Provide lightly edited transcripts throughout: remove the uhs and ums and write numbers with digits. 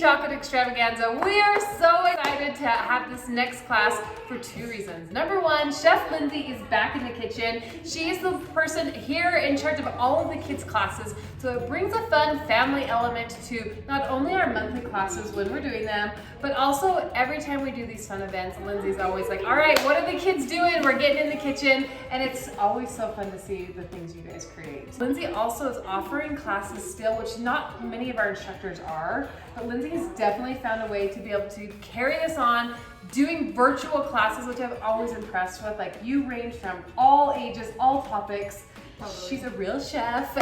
chocolate extravaganza. We are so excited to have this next class for 2 reasons. Number 1, Chef Lindsey is back in the kitchen. She is the person here in charge of all of the kids' classes, so it brings a fun family element to not only our monthly classes when we're doing them, but also every time we do these fun events, Lindsey's always like, all right, what are the kids doing? We're getting in the kitchen, and it's always so fun to see the things you guys create. Lindsey also is offering classes still, which not many of our instructors are, but Lindsey has definitely found a way to be able to carry this on, doing virtual classes, which I'm always impressed with. Like, you range from all ages, all topics. Totally. She's a real chef,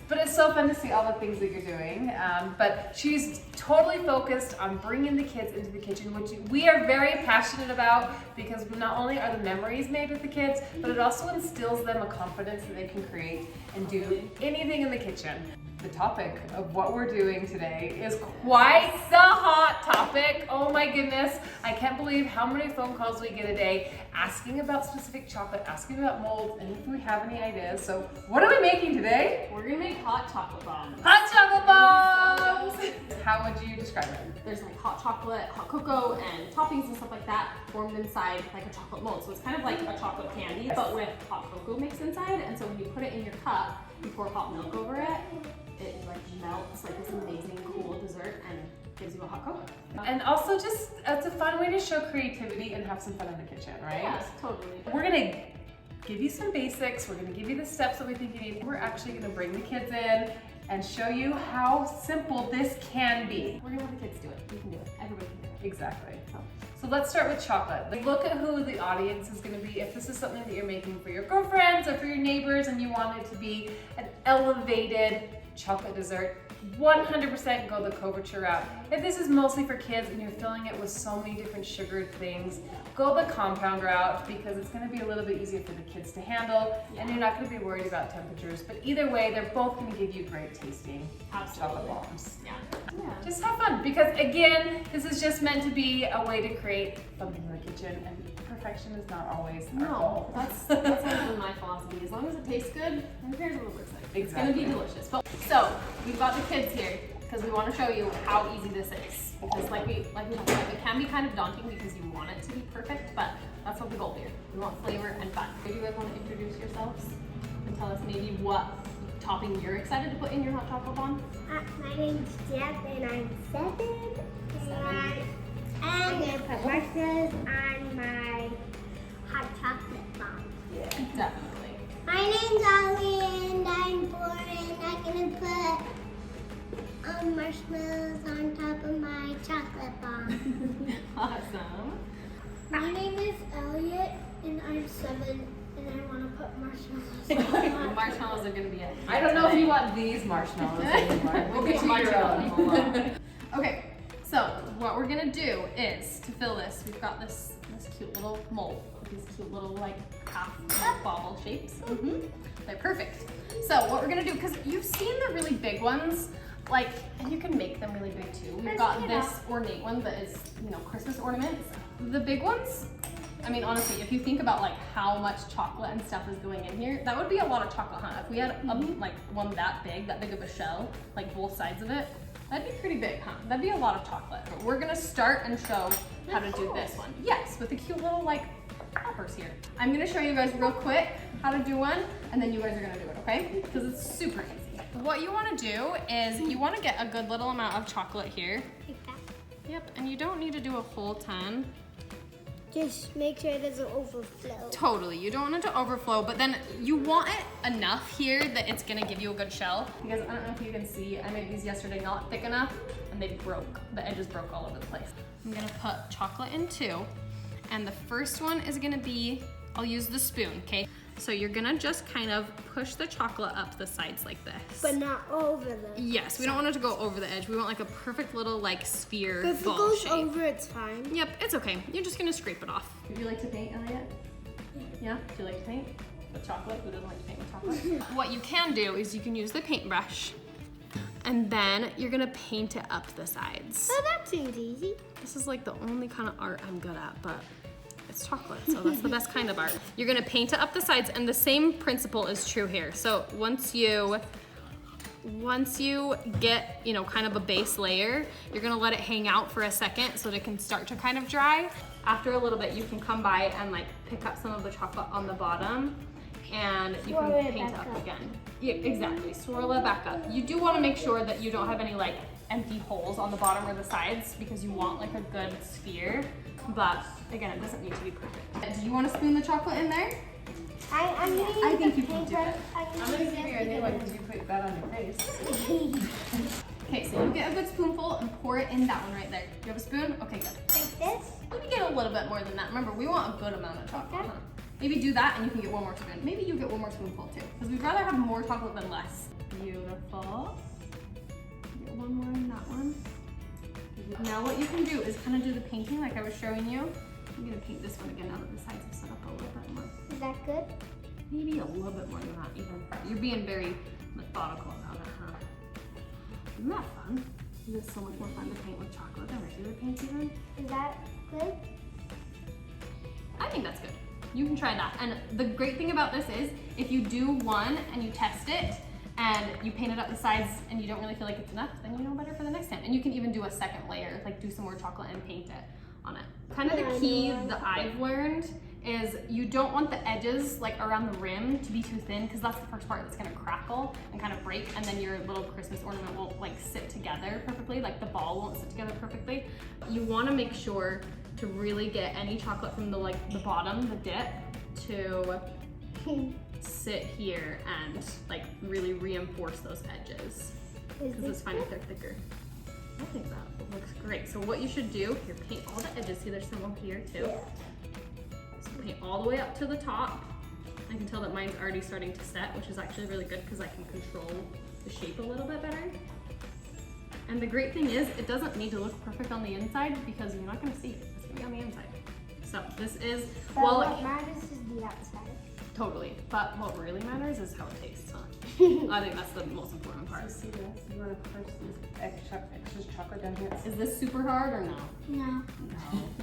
but it's so fun to see all the things that you're doing. But she's totally focused on bringing the kids into the kitchen, which we are very passionate about, because not only are the memories made with the kids, but it also instills them a confidence that they can create and do anything in the kitchen. The topic of what we're doing today is quite the hot topic. Oh my goodness, I can't believe how many phone calls we get a day asking about specific chocolate, asking about molds, and if we have any ideas. So what are we making today? We're gonna make hot chocolate bombs. Hot chocolate bombs! How would you describe it? There's like hot chocolate, hot cocoa, and toppings and stuff like that formed inside like a chocolate mold. So it's kind of like a chocolate candy, but with hot cocoa mixed inside. And so when you put it in your cup, you pour hot milk over it, it like melts like this amazing cool dessert and gives you a hot cocoa. And also just, it's a fun way to show creativity and have some fun in the kitchen, right? Yes, totally. We're gonna give you some basics. We're gonna give you the steps that we think you need. We're actually gonna bring the kids in and show you how simple this can be. We're gonna let the kids do it. You can do it. Everybody can do it. Exactly. So let's start with chocolate. Look at who the audience is gonna be. If this is something that you're making for your girlfriends or for your neighbors and you want it to be an elevated chocolate dessert, 100% go the couverture route. If this is mostly for kids and you're filling it with so many different sugared things, go the compound route, because it's gonna be a little bit easier for the kids to handle, and you're not gonna be worried about temperatures. But either way, they're both gonna give you great tasting chocolate bombs. Yeah. Just have fun, because again, this is just meant to be a way to create something in the kitchen, and perfection is not always our goal. That's always my philosophy. As long as it tastes good, who cares what it looks like? Exactly. It's gonna be delicious. So we've got the kids here because we want to show you how easy this is. Because like we talked about, it can be kind of daunting because you want it to be perfect, but that's not the goal here. We want flavor and fun. Do you guys want to introduce yourselves and tell us maybe what topping you're excited to put in your hot chocolate bomb? My name's Jeff and I'm 7. And I'm gonna put marshmallows on my hot chocolate bomb. Yeah, definitely. My name's Ollie and I'm 4 and I'm gonna put marshmallows on top of my chocolate bomb. Awesome. My name is Elliot and I'm 7 and I want to put marshmallows. Marshmallows are going to be it. I don't know if you want these marshmallows anymore. We'll get marshmallows. Okay, so what we're gonna do is, to fill this, we've got this cute little mold with these cute little like half bobble shapes. They're perfect. So what we're gonna do, because you've seen the really big ones, like, and you can make them really big too. We've got this ornate one that is, you know, Christmas ornaments. The big ones, I mean, honestly, if you think about like how much chocolate and stuff is going in here, that would be a lot of chocolate, huh? If we had like one that big of a shell, like both sides of it, that'd be pretty big, huh? That'd be a lot of chocolate. But we're gonna start and show how to do this one. Yes, with the cute little like poppers here. I'm gonna show you guys real quick how to do one, and then you guys are gonna do it, okay? Because it's super easy. What you wanna do is you wanna get a good little amount of chocolate here. Like that. Yep, and you don't need to do a whole ton. Just make sure it doesn't overflow. Totally, you don't want it to overflow, but then you want it enough here that it's gonna give you a good shell. Because I don't know if you can see, I made these yesterday not thick enough, and they broke. The edges broke all over the place. I'm gonna put chocolate in 2, and the first one is gonna be, I'll use the spoon, okay? So you're gonna just kind of push the chocolate up the sides like this. But not over the Yes, we don't want it to go over the edge. We want like a perfect little like sphere But if it ball goes shape. over, it's fine. Yep, it's okay. You're just gonna scrape it off. Do you like to paint, Elliot? Yeah? Do you like to paint with chocolate? Who doesn't like to paint with chocolate? What you can do is you can use the paintbrush, and then you're gonna paint it up the sides. Oh, that seems easy. This is like the only kind of art I'm good at, but it's chocolate, so that's the best kind of art. You're gonna paint it up the sides, and the same principle is true here. So once you once you get, you know, kind of a base layer, you're gonna let it hang out for a second so that it can start to kind of dry. After a little bit, you can come by and like pick up some of the chocolate on the bottom and you can paint it up again. Yeah, exactly, swirl it back up. You do wanna make sure that you don't have any like empty holes on the bottom or the sides because you want like a good sphere, but again, it doesn't need to be perfect. Do you wanna spoon the chocolate in there? I think you can do it. I'm gonna give you a new one because you put that on your face. Okay, so you get a good spoonful and pour it in that one right there. You have a spoon? Okay, good. Like this? Maybe get a little bit more than that. Remember, we want a good amount of chocolate. Huh? Maybe do that and you can get one more spoon. Maybe you get one more spoonful too, because we'd rather have more chocolate than less. Beautiful. Get one more in that one. Now what you can do is kind of do the painting like I was showing you. I'm gonna paint this one again now that the sides have set up a little bit more. Is that good? Maybe a little bit more than that even. You're being very methodical about it, huh? Isn't that fun? It's so much more fun to paint with chocolate than regular paint even. Is that good? I think that's good. You can try that. And the great thing about this is if you do one and you test it and you paint it up the sides and you don't really feel like it's enough, then you know better for the next time. And you can even do a second layer, like do some more chocolate and paint it on it. Kind of the key that I've learned is you don't want the edges like around the rim to be too thin because that's the first part that's gonna crackle and kind of break, and then your little Christmas ornament won't like sit together perfectly, like the ball won't sit together perfectly. You wanna make sure to really get any chocolate from the the bottom, the dip, to sit here and like really reinforce those edges because it's fine if they're thicker. I think that looks great. So what you should do, here, paint all the edges. See, there's some over here too. So paint all the way up to the top. I can tell that mine's already starting to set, which is actually really good because I can control the shape a little bit better. And the great thing is, it doesn't need to look perfect on the inside because you're not gonna see it. It's gonna be on the inside. So this is, well, what matters is the outside. Totally, but what really matters is how it tastes, huh? I think that's the most important part. See this? You want to push this extra chocolate down here? Is this super hard or no? No. No,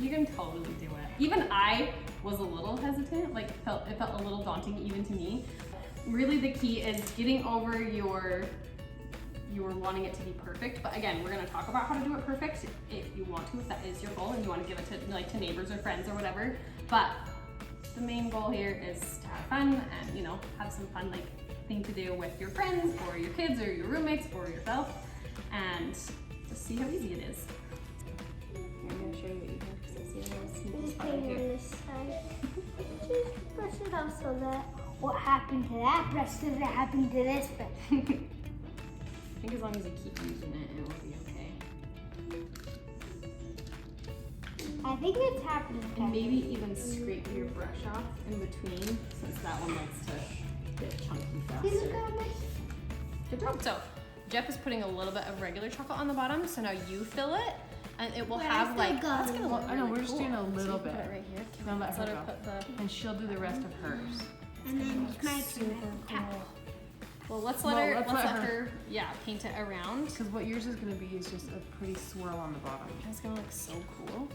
you can totally do it. Even I was a little hesitant, like it felt a little daunting even to me. Really the key is getting over your wanting it to be perfect. But again, we're gonna talk about how to do it perfect if you want to, if that is your goal and you want to give it to neighbors or friends or whatever. But the main goal here is to have fun and, you know, have some fun thing to do with your friends or your kids or your roommates or yourself, and just see how easy it is. Here, I'm gonna show you what you can, because I see a little sneaky Just spot paint right on here. this side. Just brush it off so that what happened to that brush doesn't happen to this brush. I think as long as you keep using it, it will be okay. I think it's happening. And maybe even scrape your brush off in between, since that one likes to get chunky faster. Good job. So Jeff is putting a little bit of regular chocolate on the bottom, so now you fill it, and it will have that's gonna look I know, really we're just cool. doing a So little you put bit. it right here. Don't let Let's her let her go. put the And she'll do the rest of hers. And then my super turn. cool. Well, let's let her paint it around. Because what yours is going to be is just a pretty swirl on the bottom. It's gonna look so cool.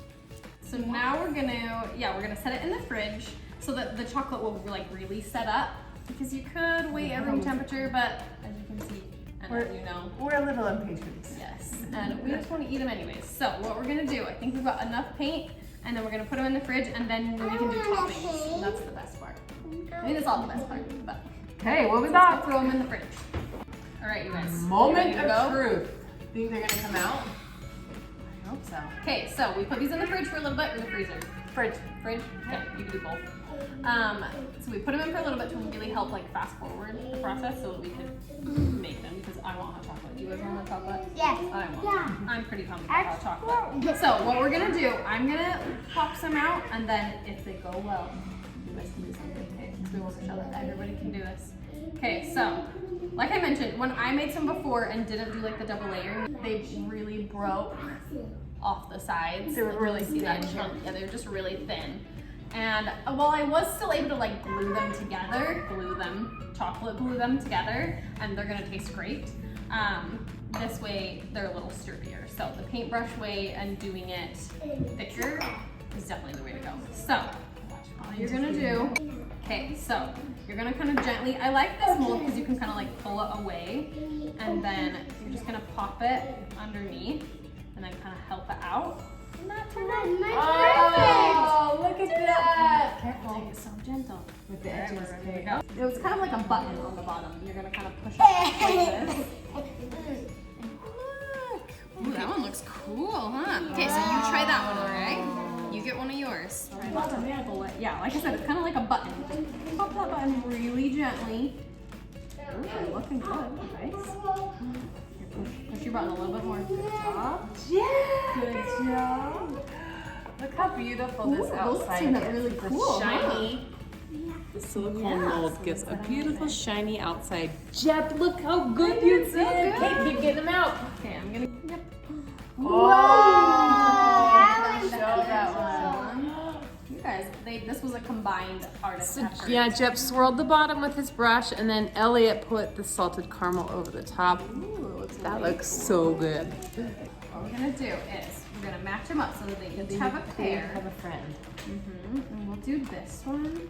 So now we're gonna set it in the fridge so that the chocolate will really set up, because you could wait at room temperature, but as you can see, and as you know, We're a little impatient. yes, and we just want to eat them anyways. So what we're gonna do, I think we've got enough paint, and then we're gonna put them in the fridge, and then we can do toppings. And that's the best part. I think that's all the best part, but Okay, what was let's that? throw them in the fridge. All right, you guys. Moment ready to of go? truth. Think they're gonna come out? I hope so. Okay, so we put these in the fridge for a little bit, or the freezer. Fridge. Fridge? Okay, you can do both. So we put them in for a little bit to really help fast forward the process so that we could make them, because I want hot chocolate. Do you guys want hot chocolate? Yes. I want. Yeah. I'm pretty pumped about hot chocolate. So what we're gonna do, I'm gonna pop some out, and then if they go well, you guys can do something, okay? Because we want to show that everybody can do this. Okay, so like I mentioned, when I made some before and didn't do the double layering, they really broke off the sides. They were really see that thin. chunk? Yeah, they were just really thin. And while I was still able to glue them together, chocolate glue them together, and they're gonna taste great. This way they're a little sturdier. So the paintbrush way and doing it thicker is definitely the way to go. So all you're gonna do, okay, so You're gonna kind of gently, I like this mold because you can kind of like pull it away, and then you're just gonna pop it underneath and then kind of help it out. And that turned out Oh, look at that. Careful, it's so gentle. With the edges. There we go. It was kind of like a button on the bottom. You're gonna kind of push it up like this. Ooh, that one looks cool, huh? Okay, so you try that one, all right? You get one of yours. Try not to pull it. Yeah, like I said, it's kind of like a button. Pop that button really gently. Ooh, looking good. Nice. Push your button a little bit more. Good job. Yeah. Good job. Look how beautiful this outside turned out is. really It's cool, shiny. The silicone Yeah, mold so gives let's a put it beautiful in. shiny outside. Jeb, look how good You you did. did. Okay, keep getting them out. Okay, I'm gonna. Yep. Oh, was show that one. You guys, this was a combined artist So, effort. yeah, Jeb swirled the bottom with his brush, and then Elliot put the salted caramel over the top. Ooh, That looks so good. What we're gonna do is we're gonna match them up so that they each have a pair. Have a friend. And we'll do this one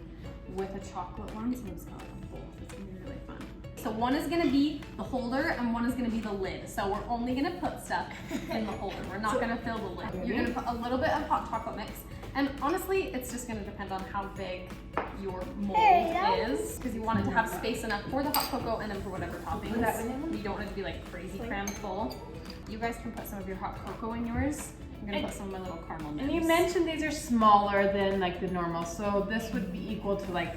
with a chocolate one, so it's got both. It's gonna be really fun. So one is gonna be the holder and one is gonna be the lid. So we're only gonna put stuff in the holder. We're not gonna fill the lid. You're gonna put a little bit of hot chocolate mix. And honestly, it's just gonna depend on how big your mold is, because you want it to have space enough for the hot cocoa and then for whatever toppings. You don't want it to be like crazy crammed full. You guys can put some of your hot cocoa in yours. I'm gonna put some of my little caramel nibs. And you mentioned these are smaller than like the normal, so this would be equal to like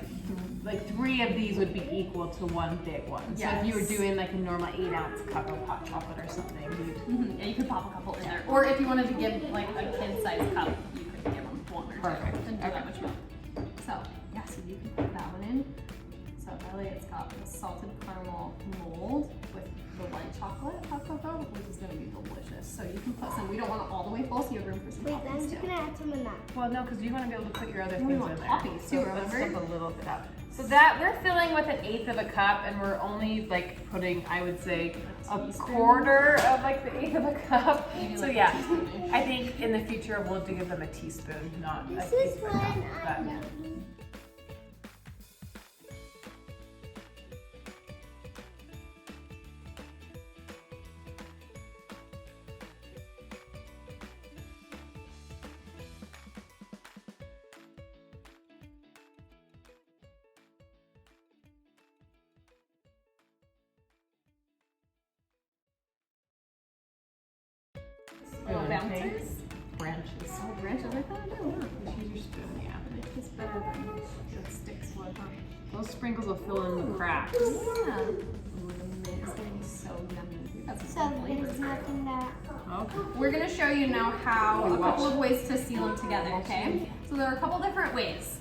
3 of these would be equal to one big one. So if you were Yes. doing like a normal 8-ounce cup of hot chocolate or something, you'd Yeah, you could pop a couple in there. Or if you wanted to give like a kid-sized cup, you could give them one or two. Perfect. And do that much milk. So, yeah, so you can put that one in. So Elliot's got the salted caramel mold with the white chocolate hot cocoa, which is gonna be delicious. So you can put some, we don't want it all the way full, so you have room for some Wait, I'm toppings just too. gonna add some of that. well, no, because you want to be able to put your other We things want in there. toppings too, let's remember? step a little bit up. So that we're filling with 1/8 of a cup, and we're only like putting, I would say, a quarter of like the 1/8 of a cup. Maybe So like a yeah, teaspoon-ish. I think in the future we'll give them a teaspoon, not a This is teaspoon. when But I'm Little bouncers. branches. Oh, branches, I thought I knew. Just use your spoon, yeah. It tastes better than the sticks would, huh? Those sprinkles will fill in the cracks. Yeah. Ooh, the mint is gonna be so yummy. That's so some flavors. there's nothing that. Okay. We're gonna show you now how a couple of ways to seal them together, okay? So there are a couple different ways.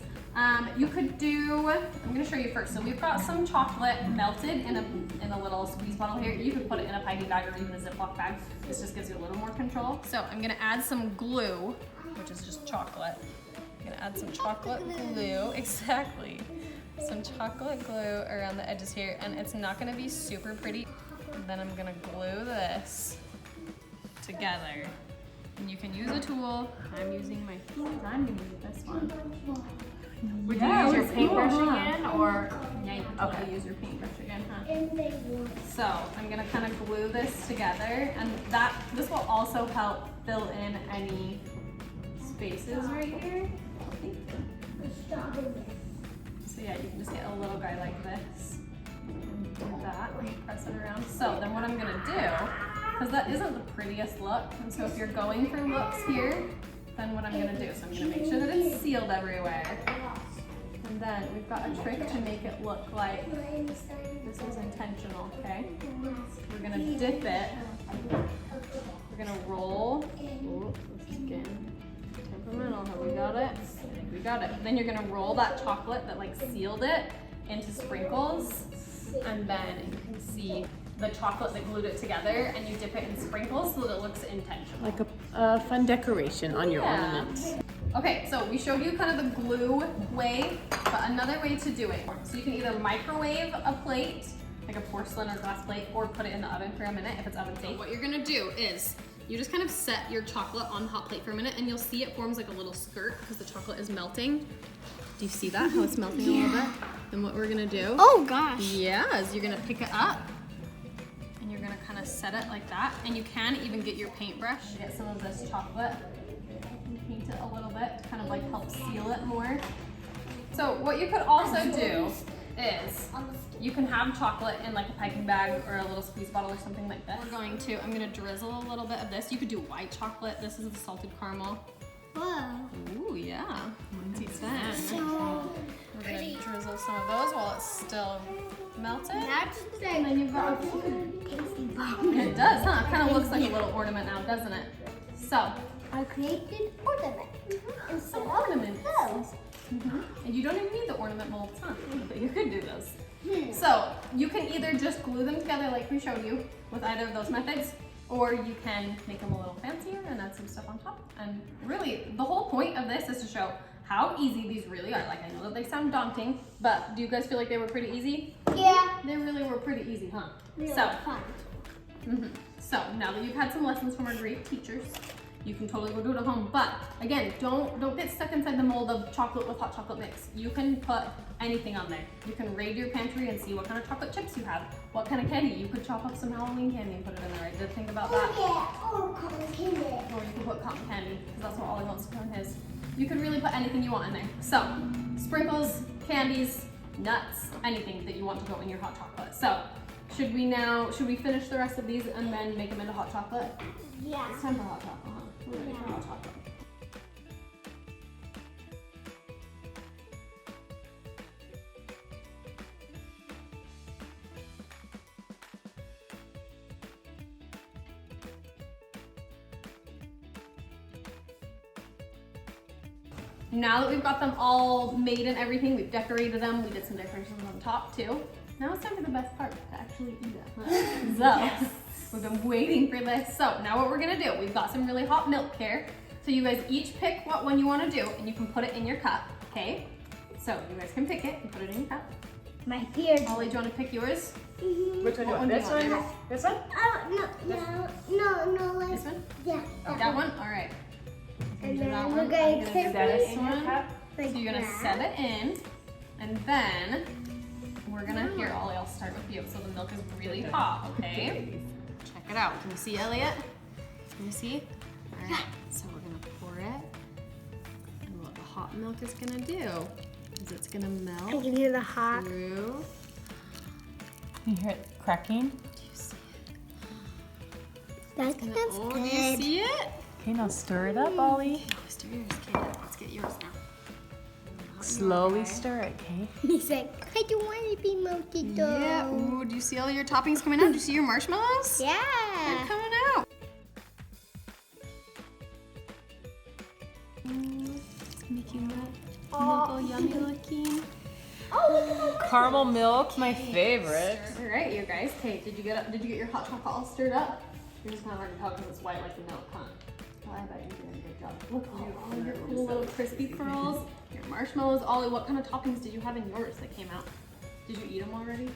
You could do, I'm gonna show you first. So we've got some chocolate melted in a little squeeze bottle here. You could put it in a piping bag or even a Ziploc bag. This just gives you a little more control. So I'm gonna add some glue, which is just chocolate. I'm gonna add some chocolate glue, exactly. Some chocolate glue around the edges here, and it's not gonna be super pretty. And then I'm gonna glue this together. And you can use a tool. I'm using my hands. I'm gonna use this one. Would Yeah, you use your it's paintbrush cool, huh? again, or? Yeah, you can totally use your paintbrush again, huh? And they will. So I'm gonna kind of glue this together, and this will also help fill in any spaces right here. So yeah, you can just get a little guy like this, and do that, and you press it around. So then what I'm gonna do, because that isn't the prettiest look, and so if you're going for looks here, then what I'm gonna do, so I'm gonna make sure that it's sealed everywhere. And then we've got a trick to make it look like this was intentional, okay? We're gonna dip it. We're gonna roll. Ooh, this is getting temperamental. Have we got it? I think we got it. Then you're gonna roll that chocolate that like sealed it into sprinkles. And then you can see the chocolate that glued it together, and you dip it in sprinkles so that it looks intentional. Like a fun decoration on your Yeah. ornaments. Okay, so we showed you kind of the glue way, but another way to do it. So you can either microwave a plate, like a porcelain or glass plate, or put it in the oven for a minute if it's oven safe. What you're gonna do is you just kind of set your chocolate on the hot plate for a minute, and you'll see it forms like a little skirt because the chocolate is melting. Do you see that? How it's melting a little bit? And what we're gonna do? Oh gosh. Yeah, is you're gonna pick it up and you're gonna kind of set it like that. And you can even get your paintbrush, get some of this chocolate and paint it a little bit to kind of like help seal it more. So what you could also do is you can have chocolate in like a piping bag or a little squeeze bottle or something like that. I'm gonna drizzle a little bit of this. You could do white chocolate. This is the salted caramel. Whoa. Ooh, yeah. Lindsay's fan. So We're gonna drizzle some of those while it's still melted. that's And then you've got tasty bomb. it does, huh? It kind of looks like a little ornament now, doesn't it? So, I created ornament. some ornaments. Oh. And you don't even need the ornament molds, huh? But you could do those. So, you can either just glue them together like we showed you with either of those methods, or you can make them a little fancier and add some stuff on top. And really, the whole point of this is to show how easy these really are. Like, I know that they sound daunting, but do you guys feel like they were pretty easy? Yeah. They really were pretty easy, huh? Really So, fun. So now that you've had some lessons from our great teachers, you can totally go do it at home. But again, don't get stuck inside the mold of chocolate with hot chocolate mix. You can put anything on there. You can raid your pantry and see what kind of chocolate chips you have, what kind of candy. You could chop up some Halloween candy and put it in there. I did think about that. Oh, cotton candy. Or you can put cotton candy, because that's what Ollie wants to put in his. You could really put anything you want in there. So, sprinkles, candies, nuts, anything that you want to go in your hot chocolate. So, should we finish the rest of these and then make them into hot chocolate? Yeah. It's time for hot chocolate, huh? We're ready for hot chocolate. Now that we've got them all made and everything, we've decorated them, we did some decorations on top too. Now it's time for the best part, to actually eat it. Huh? So, we've been waiting for this. So now what we're gonna do, we've got some really hot milk here. So you guys each pick what one you wanna do and you can put it in your cup, okay? So you guys can pick it and put it in your cup. My beard. Ollie, do you wanna pick yours? Which one do you want? do you This want? one? This one? No, This one? Yeah. That one? All right. And Do that then one. we're I'm going gonna to do Set it this in your one. cup. So you're gonna set it in, and then we're gonna, here, Ollie, I'll start with you. So the milk is really hot, okay? Check it out. Can you see, Elliot? Can you see? All right, so we're gonna pour it. And what the hot milk is gonna do is it's gonna I melt can hear the hot. through. You hear it cracking? Do you see That's it? Oh, do you see it? Okay, now stir it up, Ollie. Let's do yours, Kate. Let's get yours now. Slowly stir it, okay? He's like, I don't want to be melted though. Yeah. Ooh, do you see all your toppings coming out? Do you see your marshmallows? They're Yeah. coming out. It's making that milk all yummy looking. Oh, Caramel milk, my favorite. All right, you guys. Kate, did you get your hot chocolate all stirred up? You're just kind of hard to tell because it's white like the milk, huh? Oh, I bet you're doing a good job. Look at all your cool little crispy pearls, your marshmallows. Ollie, what kind of toppings did you have in yours that came out? Did you eat them already?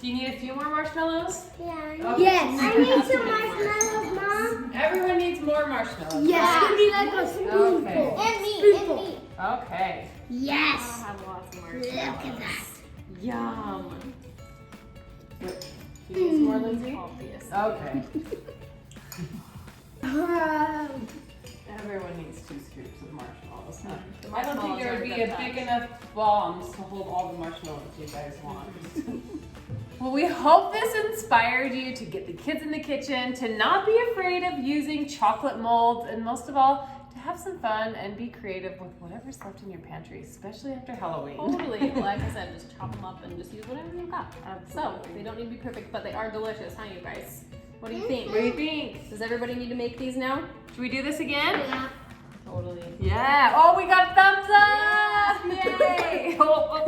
Do you need a few more marshmallows? yeah. Yes. I need some marshmallows, Mom. Everyone needs more marshmallows. Yes. It's gonna be like a spoonful. Okay. And me. Okay. Yes. I'll have lots of Look marshmallows. at that. Yum. Do you need some more, Lindsay? Obvious. Okay. Oh. Everyone needs 2 scoops of marshmallows. Huh? The I don't think there would be a big enough bombs to hold all the marshmallows you guys want. Well, we hope this inspired you to get the kids in the kitchen, to not be afraid of using chocolate molds, and most of all, to have some fun and be creative with whatever's left in your pantry, especially after Halloween. Totally. Like I said, just chop them up and just use whatever you've got. So, Absolutely. they don't need to be perfect, but they are delicious, huh, you guys? What do you think? What do you think? Does everybody need to make these now? Should we do this again? Yeah. Totally. Yeah. Oh, we got thumbs up! Yay! Oh,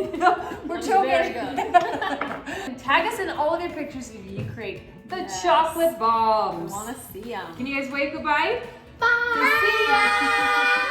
we're choking. Very good. Tag us in all of your pictures if you create the Yes. chocolate I bombs. want to see them. Can you guys wave goodbye? Bye. See ya!